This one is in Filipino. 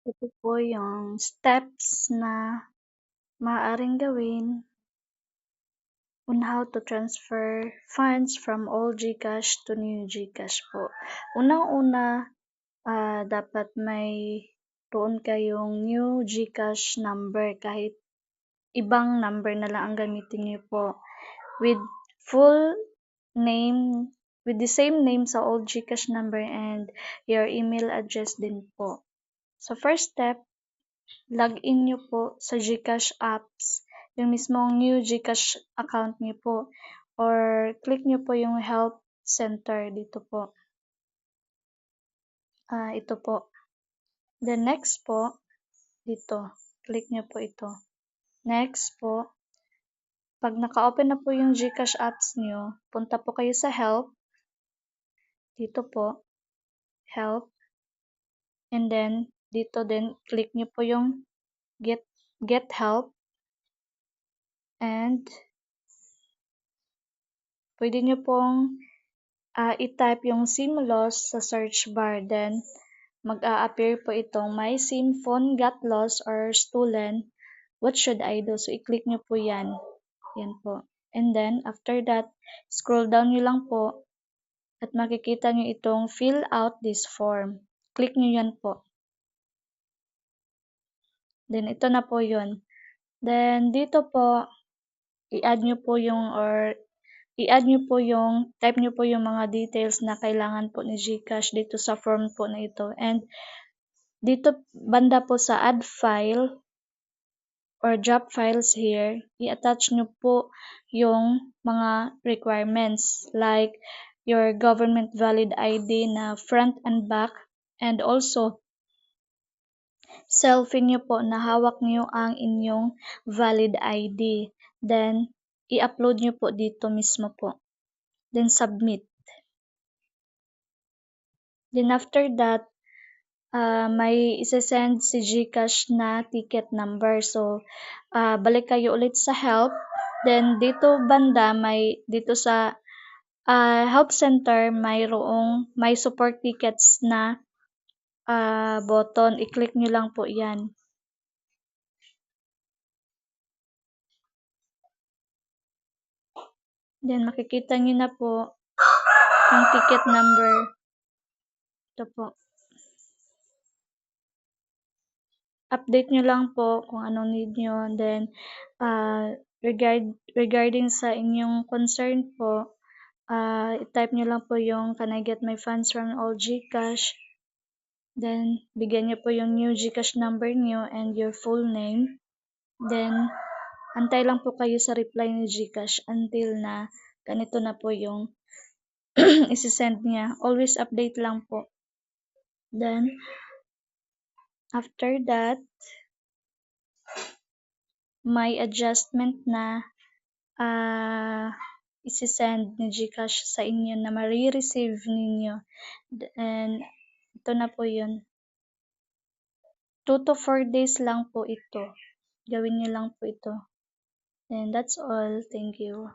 Ito po yung steps na maaaring gawin on how to transfer funds from old GCash to new GCash po. Unang-una, dapat may roon kayong new GCash number kahit ibang number na lang ang gamitin niyo po. With full name, with the same name sa old GCash number and your email address din po. So first step, log-in niyo po sa GCash apps, yung mismong new GCash account niyo po, or click niyo po yung help center dito po. Ito po. Then next po, dito, click niyo po ito. Next po, pag naka-open na po yung GCash apps niyo, punta po kayo sa help. Dito po, help. And then, dito din, click niyo po yung get help. And pwede nyo pong i-type yung SIM loss sa search bar. Then, mag-a-appear po itong my SIM phone got lost or stolen. What should I do? So, i-click nyo po yan. Yan po. And then, after that, scroll down nyo lang po at makikita nyo itong fill out this form. Click nyo yan po. Then, ito na po yun. Then, dito po, i-add nyo po type nyo po yung mga details na kailangan po ni GCash dito sa form po na ito. And dito banda po sa add file or drop files here, i-attach nyo po yung mga requirements like your government valid ID na front and back, and also selfie nyo po na hawak nyo ang inyong valid ID. Then, i-upload nyo po dito mismo po. Then, submit. Then, after that, may isa-send si GCash na ticket number. So, balik kayo ulit sa help. Then, dito banda, dito sa help center, may support tickets na button. I-click nyo lang po yan. Then, makikita nyo na po yung ticket number. Ito po. Update nyo lang po kung anong need nyo. Then, regarding sa inyong concern po, i-type nyo lang po yung can I get my funds from old GCash. Then, bigyan nyo po yung new GCash number nyo and your full name. Then, antay lang po kayo sa reply ni GCash until na ganito na po yung isi-send niya. Always update lang po. Then, after that, may adjustment na isi-send ni GCash sa inyo na ma-receive ninyo. And ito na po yun. 2 to 4 days lang po ito. Gawin nyo lang po ito. And that's all. Thank you.